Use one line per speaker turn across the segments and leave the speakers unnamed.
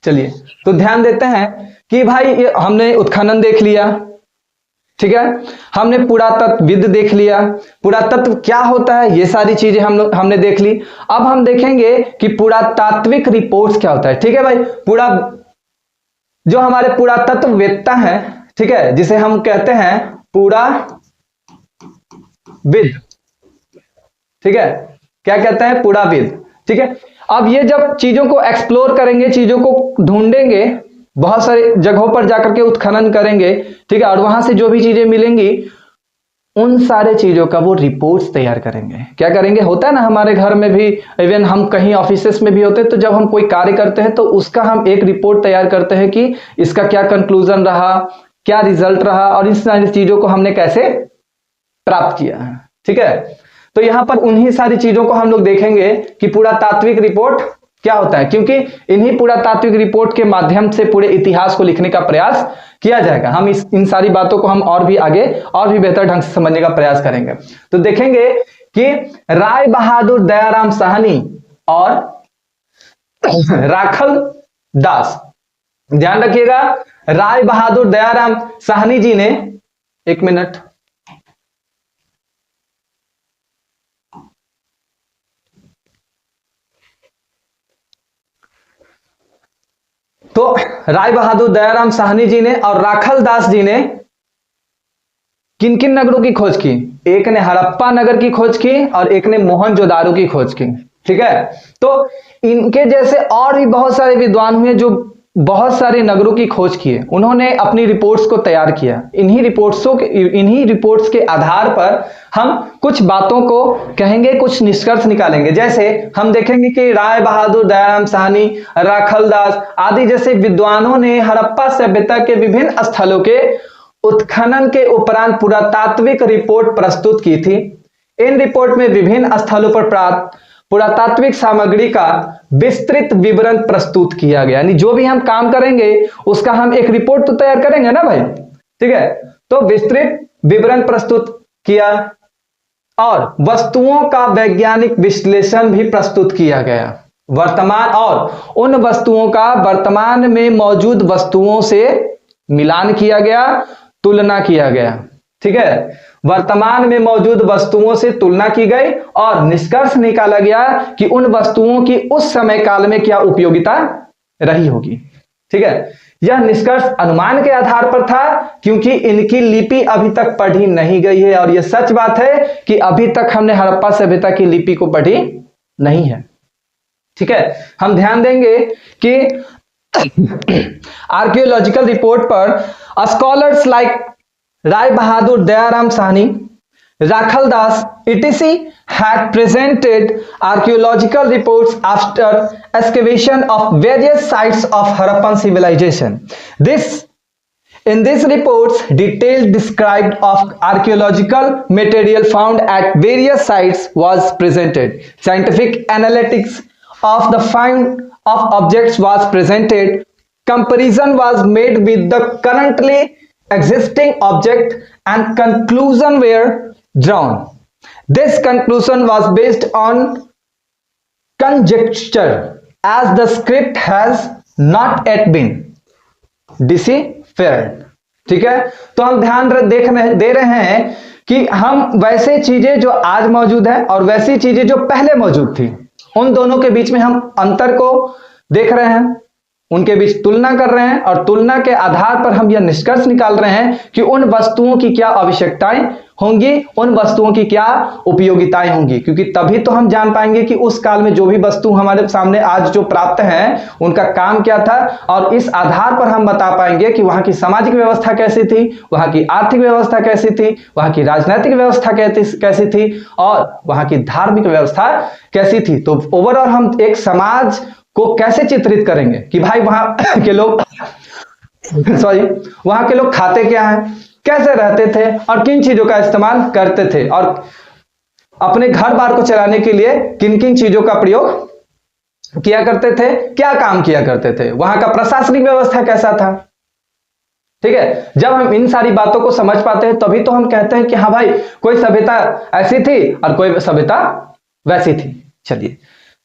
चलिए, तो ध्यान देते हैं कि भाई ये हमने उत्खनन देख लिया, ठीक है, हमने पुरातत्वविद देख लिया, पुरातत्व क्या होता है ये सारी चीजें हमने देख ली। अब हम देखेंगे कि पुरातात्विक रिपोर्ट्स क्या होता है। ठीक है भाई, जो हमारे पुरातत्ववेत्ता हैं, ठीक है, जिसे हम कहते हैं पुराविद, ठीक है, क्या कहते हैं, पुराविद। ठीक है, अब ये जब चीजों को एक्सप्लोर करेंगे, चीजों को ढूंढेंगे, बहुत सारे जगहों पर जाकर के उत्खनन करेंगे, ठीक है, और वहां से जो भी चीजें मिलेंगी उन सारे चीजों का वो रिपोर्ट्स तैयार करेंगे। क्या करेंगे, होता है ना हमारे घर में भी, इवन हम कहीं ऑफिसेस में भी होते हैं, तो जब हम कोई कार्य करते हैं तो उसका हम एक रिपोर्ट तैयार करते हैं कि इसका क्या कंक्लूजन रहा, क्या रिजल्ट रहा, और इस सारी चीजों को हमने कैसे प्राप्त किया है। ठीक है, तो यहां पर उन्हीं सारी चीजों को हम लोग देखेंगे कि पुरातात्विक रिपोर्ट क्या होता है, क्योंकि इन्हीं पुरातात्विक रिपोर्ट के माध्यम से पूरे इतिहास को लिखने का प्रयास किया जाएगा। हम इन सारी बातों को हम और भी आगे और भी बेहतर ढंग से समझने का प्रयास करेंगे। तो देखेंगे कि राय बहादुर दयाराम साहनी और राखल दास, ध्यान रखिएगा, राय बहादुर दयाराम साहनी जी ने, एक मिनट, तो राय बहादुर दयाराम साहनी जी ने और राखल दास जी ने किन किन नगरों की खोज की, एक ने हड़प्पा नगर की खोज की और एक ने मोहनजोदारो की खोज की। ठीक है, तो इनके जैसे और भी बहुत सारे विद्वान हुए जो बहुत सारे नगरों की खोज किए, उन्होंने अपनी रिपोर्ट्स को तैयार किया। इन्हीं रिपोर्ट्स के आधार पर हम कुछ बातों को कहेंगे, कुछ निष्कर्ष निकालेंगे। जैसे हम देखेंगे कि राय बहादुर दयाराम साहनी, राखल दास आदि जैसे विद्वानों ने हड़प्पा सभ्यता के विभिन्न स्थलों के उत्खनन के उपरांत पुरातात्विक रिपोर्ट प्रस्तुत की थी। इन रिपोर्ट में विभिन्न स्थलों पर प्राप्त पुरातात्विक सामग्री का विस्तृत विवरण प्रस्तुत किया गया। यानी जो भी हम काम करेंगे उसका हम एक रिपोर्ट तो तैयार करेंगे ना भाई, ठीक है, तो विस्तृत विवरण प्रस्तुत किया और वस्तुओं का वैज्ञानिक विश्लेषण भी प्रस्तुत किया गया। वर्तमान और उन वस्तुओं का वर्तमान में मौजूद वस्तुओं से मिलान किया गया, तुलना किया गया। ठीक है, वर्तमान में मौजूद वस्तुओं से तुलना की गई और निष्कर्ष निकाला गया कि उन वस्तुओं की उस समय काल में क्या उपयोगिता रही होगी। ठीक है, यह निष्कर्ष अनुमान के आधार पर था, क्योंकि इनकी लिपि अभी तक पढ़ी नहीं गई है, और यह सच बात है कि अभी तक हमने हड़प्पा सभ्यता की लिपि को पढ़ी नहीं है। ठीक है, हम ध्यान देंगे कि आर्कियोलॉजिकल रिपोर्ट पर scholars like Rai Bahadur Dayaram Sahni, Rakhal Das, etc. had presented archaeological reports after excavation of various sites of Harappan civilization. In these reports, detailed described of archaeological material found at various sites was presented. Scientific analytics of the find of objects was presented. Comparison was made with the currently existing object and conclusion were drawn. This conclusion was based on conjecture, as the script has not yet been deciphered. ठीक है, तो हम ध्यान दे रहे हैं कि हम वैसे चीजें जो आज मौजूद है और वैसी चीजें जो पहले मौजूद थी, उन दोनों के बीच में हम अंतर को देख रहे हैं, उनके बीच तुलना कर रहे हैं, और तुलना के आधार पर हम यह निष्कर्ष निकाल रहे हैं कि उन वस्तुओं की क्या आवश्यकताएं होंगी, उन वस्तुओं की क्या उपयोगिताएं होंगी, क्योंकि तभी तो हम जान पाएंगे कि उस काल में जो भी वस्तु हमारे सामने आज जो प्राप्त हैं उनका काम क्या था, और इस आधार पर हम बता पाएंगे कि वहां की सामाजिक व्यवस्था कैसी थी, वहां की आर्थिक व्यवस्था कैसी थी, वहां की राजनीतिक व्यवस्था कैसी थी, और वहां की धार्मिक व्यवस्था कैसी थी। तो ओवरऑल हम एक समाज को कैसे चित्रित करेंगे कि भाई वहां के लोग वहां के लोग खाते क्या हैं, कैसे रहते थे, और किन चीजों का इस्तेमाल करते थे, और अपने घर बार को चलाने के लिए किन किन चीजों का प्रयोग किया करते थे, क्या काम किया करते थे, वहां का प्रशासनिक व्यवस्था कैसा था। ठीक है, जब हम इन सारी बातों को समझ पाते हैं तभी तो हम कहते हैं कि हाँ भाई कोई सभ्यता ऐसी थी और कोई सभ्यता वैसी थी। चलिए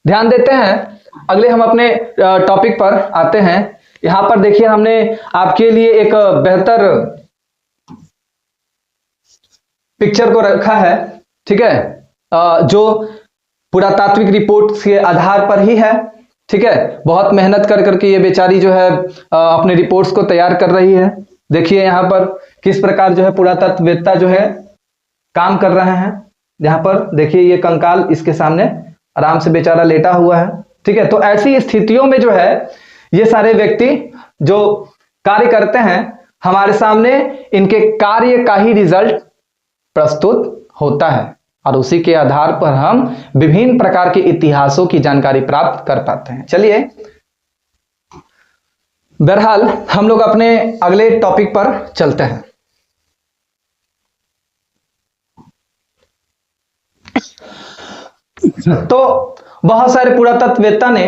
ध्यान देते हैं अगले हम अपने टॉपिक पर आते हैं। यहां पर देखिए हमने आपके लिए एक बेहतर पिक्चर को रखा है, ठीक है, जो पुरातात्विक रिपोर्ट के आधार पर ही है, ठीक है। बहुत मेहनत कर करके ये बेचारी जो है अपने रिपोर्ट्स को तैयार कर रही है। देखिए यहाँ पर किस प्रकार जो है पुरातत्ववेत्ता जो है काम कर रहे हैं। यहाँ पर देखिए ये कंकाल इसके सामने आराम से बेचारा लेटा हुआ है, ठीक है। तो ऐसी स्थितियों में जो है ये सारे व्यक्ति जो कार्य करते हैं हमारे सामने इनके कार्य का ही रिजल्ट प्रस्तुत होता है और उसी के आधार पर हम विभिन्न प्रकार के इतिहासों की जानकारी प्राप्त कर पाते हैं। चलिए बहरहाल हम लोग अपने अगले टॉपिक पर चलते हैं। तो बहुत सारे पुरातत्ववेत्ता ने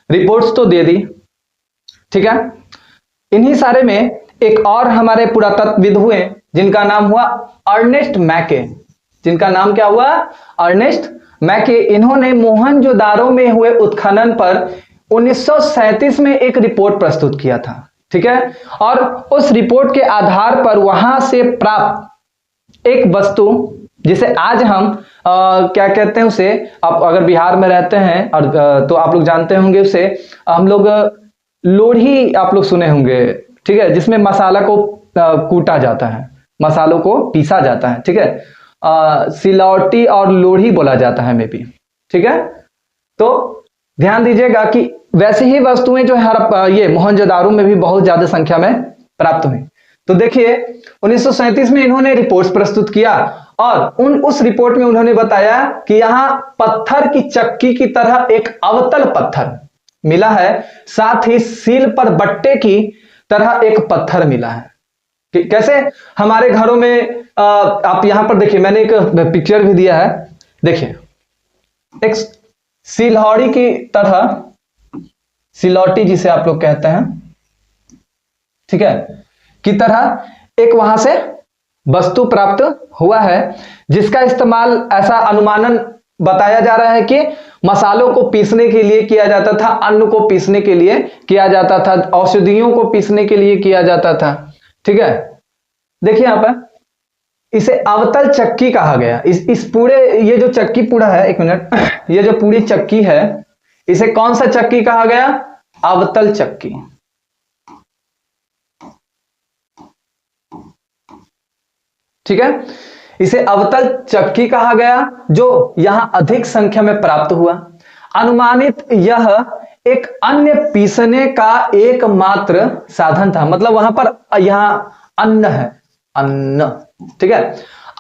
रिपोर्ट्स तो दे दी, ठीक है। इन्हीं सारे में एक और हमारे पुरातत्वविद हुए जिनका नाम हुआ अर्नेस्ट मैके। जिनका नाम क्या हुआ? अर्नेस्ट मैके। इन्होंने मोहनजोदारो में हुए उत्खनन पर 1937 में एक रिपोर्ट प्रस्तुत किया था, ठीक है। और उस रिपोर्ट के आधार पर वहां से प्राप्त एक वस्तु जिसे आज हम क्या कहते हैं उसे, आप अगर बिहार में रहते हैं और तो आप लोग जानते होंगे उसे, हम लोग लोढ़ी आप लोग सुने होंगे, ठीक है, जिसमें मसाला को कूटा जाता है, मसालों को पीसा जाता है, ठीक है। सिलौटी और लोढ़ी बोला जाता है मे बी, ठीक है। तो ध्यान दीजिएगा कि वैसी ही वस्तुएं जो है ये मोहनजोदारो में भी बहुत ज्यादा संख्या में प्राप्त हुई। तो देखिए 1937 में इन्होंने रिपोर्ट्स प्रस्तुत किया और उस रिपोर्ट में उन्होंने बताया कि यहां पत्थर की चक्की की तरह एक अवतल पत्थर मिला है, साथ ही सील पर बट्टे की तरह एक पत्थर मिला है। कैसे? हमारे घरों में आप यहां पर देखिए, मैंने एक पिक्चर भी दिया है, देखिए एक सिलौटी की तरह, सिलौटी जिसे आप लोग कहते हैं, ठीक है, की तरह एक वहां से वस्तु प्राप्त हुआ है जिसका इस्तेमाल ऐसा अनुमानन बताया जा रहा है कि मसालों को पीसने के लिए किया जाता था, अन्न को पीसने के लिए किया जाता था, औषधियों को पीसने के लिए किया जाता था, ठीक है। देखिए यहां पर इसे अवतल चक्की कहा गया। इस पूरे ये जो चक्की पूरा है, एक मिनट, ये जो पूरी चक्की है इसे कौन सा चक्की कहा गया? अवतल चक्की, ठीक है। इसे अवतल चक्की कहा गया जो यहां अधिक संख्या में प्राप्त हुआ। अनुमानित यह एक अन्य पीसने का एकमात्र साधन था, मतलब वहां पर यहां अन्न है, अन्न, ठीक है,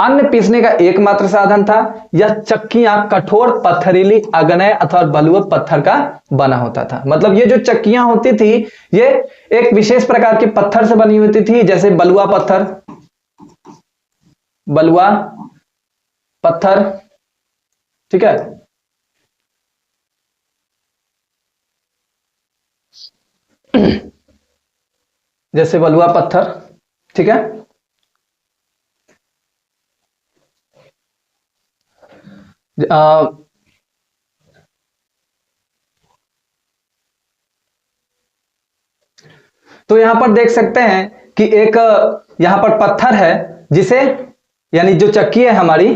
अन्न पीसने का एकमात्र साधन था। यह चक्कियां कठोर पत्थरीली अग्नेय अथवा बलुआ पत्थर का बना होता था। मतलब ये जो चक्कियां होती थी ये एक विशेष प्रकार के पत्थर से बनी होती थी, जैसे बलुआ पत्थर, बलुआ पत्थर, ठीक है। जैसे बलुआ पत्थर, ठीक है। तो यहां पर देख सकते हैं कि एक यहां पर पत्थर है जिसे, यानी जो चक्की है हमारी,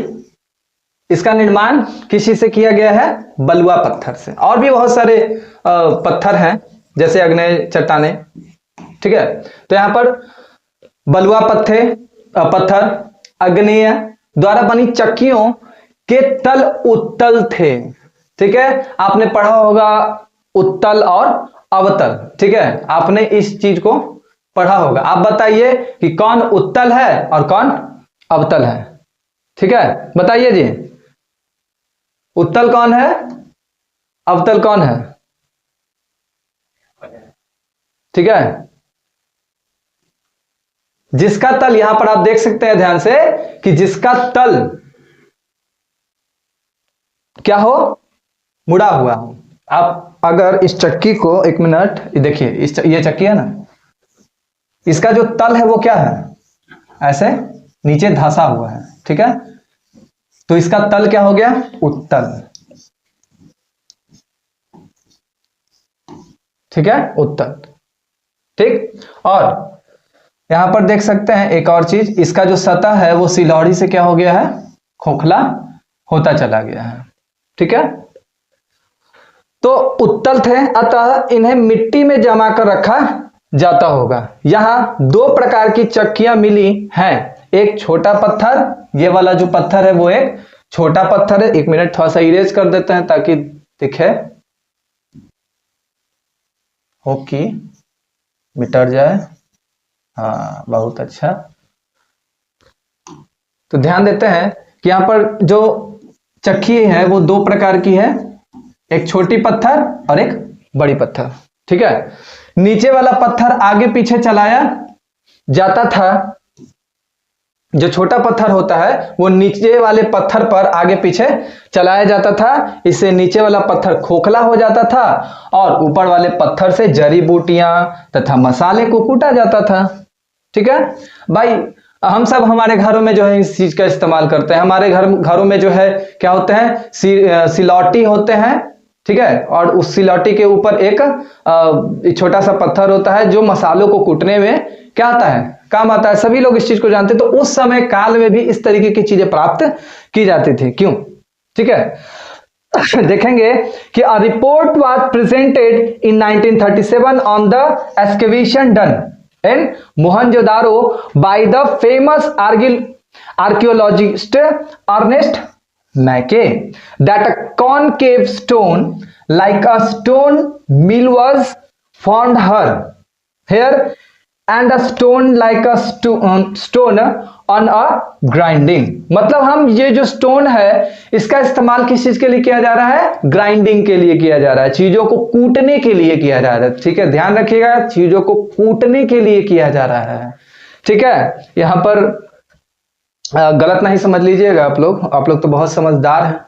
इसका निर्माण किसी से किया गया है? बलुआ पत्थर से। और भी बहुत सारे पत्थर हैं जैसे अग्नेय चट्टाने, ठीक है। तो यहां पर बलुआ पत्थर अग्नेय द्वारा बनी चक्कियों के तल उत्तल थे, ठीक है। आपने पढ़ा होगा उत्तल और अवतल, ठीक है, आपने इस चीज को पढ़ा होगा। आप बताइए कि कौन उत्तल है और कौन अवतल है, ठीक है, बताइए जी। उत्तल कौन है, अवतल कौन है? ठीक है, जिसका तल, यहां पर आप देख सकते हैं ध्यान से कि जिसका तल क्या हो? मुड़ा हुआ हो। आप अगर इस चक्की को, एक मिनट, देखिए ये चक्की है ना, इसका जो तल है वो क्या है? ऐसे नीचे धंसा हुआ है, ठीक है। तो इसका तल क्या हो गया? उत्तल, ठीक है, उत्तल। ठीक, और यहां पर देख सकते हैं एक और चीज, इसका जो सतह है वो सिलौड़ी से क्या हो गया है, खोखला होता चला गया है। ठीक है, तो उत्तल थे, अतः इन्हें मिट्टी में जमा कर रखा जाता होगा। यहां दो प्रकार की चक्कियां मिली हैं, एक छोटा पत्थर, ये वाला जो पत्थर है वो एक छोटा पत्थर है। एक मिनट थोड़ा सा इरेज कर देते हैं ताकि दिखे, हो कि मिट जाए। हाँ, बहुत अच्छा। तो ध्यान देते हैं कि यहां पर जो चक्की है वो दो प्रकार की है, एक छोटी पत्थर और एक बड़ी पत्थर। ठीक है, नीचे वाला पत्थर आगे पीछे चलाया जाता था, जो छोटा पत्थर होता है वो नीचे वाले पत्थर पर आगे पीछे चलाया जाता था, इससे नीचे वाला पत्थर खोखला हो जाता था और ऊपर वाले पत्थर से जड़ी बूटियां तथा मसाले को कूटा जाता था। ठीक है भाई, हम सब हमारे घरों में जो है इस चीज का इस्तेमाल करते हैं। हमारे घरों में जो है क्या होते हैं, सिलौटी होते हैं। ठीक है, और उस सिलौटी के ऊपर एक छोटा सा पत्थर होता है जो मसालों को कूटने में क्या आता है, काम आता है। सभी लोग इस चीज को जानते हैं। तो उस समय काल में भी इस तरीके की चीजें प्राप्त की जाती थी। क्यों? ठीक है, देखेंगे कि a report was presented in 1937 on the excavation done in Mohenjodaro by the famous archaeologist Ernest Mackay that a concave stone like a stone mill was found here and a stone like a stone on a grinding। मतलब हम ये जो stone है इसका इस्तेमाल किस चीज के लिए किया जा रहा है, ग्राइंडिंग के लिए किया जा रहा है, चीजों को कूटने के लिए किया जा रहा है। ठीक है, ध्यान रखिएगा, चीजों को कूटने के लिए किया जा रहा है। ठीक है, यहां पर गलत नहीं समझ लीजिएगा आप लोग तो बहुत समझदार हैं।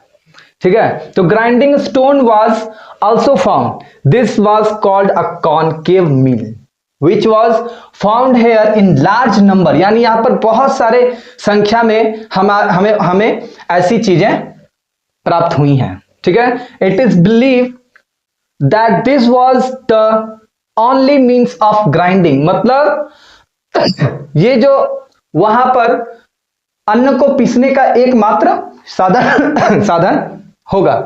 ठीक है, तो grinding stone was also found, this was called a concave mill which was found here in large number। यानी यहां पर बहुत सारे संख्या में हमें ऐसी चीजें प्राप्त हुई हैं। ठीक है, it is believe that this was the only means of grinding. मतलब ये जो वहां पर अन्न को पीसने का एकमात्र साधन होगा।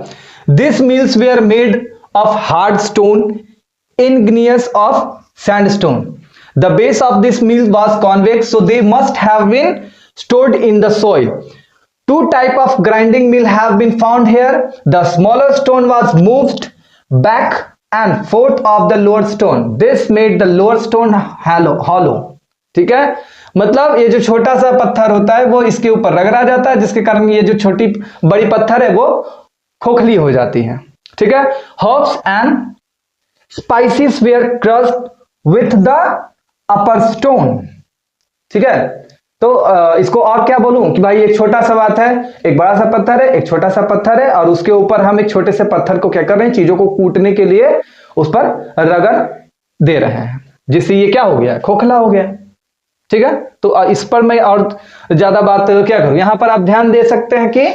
This mills were made of hard stone igneous of sandstone। The base of this mill was convex, so they must have been stored in the soil। Two type of grinding mill have been found here। The smaller stone was moved back and forth of the lower stone। This made the lower stone hollow। ठीक है, मतलब ये जो छोटा सा पत्थर होता है वो इसके ऊपर रगड़ा जाता है, जिसके कारण ये जो छोटी बड़ी पत्थर है वो खोखली हो जाती है। ठीक है, herbs and spices were crushed with the upper stone। ठीक है, तो इसको और क्या बोलूं कि भाई एक छोटा सा बात है, एक बड़ा सा पत्थर है, एक छोटा सा पत्थर है, और उसके ऊपर हम एक छोटे से पत्थर को क्या कर रहे हैं, चीजों को कूटने के लिए उस पर रगड़ दे रहे हैं, जिससे ये क्या हो गया, खोखला हो गया। ठीक है, तो इस पर मैं और ज्यादा बात क्या करूं, यहां पर आप ध्यान दे सकते हैं कि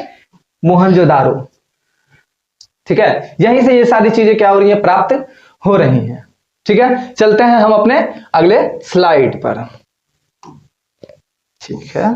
मोहनजोदारो। ठीक है, यहीं से ये सारी चीजें क्या हो रही है, प्राप्त हो रही हैं। ठीक है, चलते हैं हम अपने अगले स्लाइड पर। ठीक है,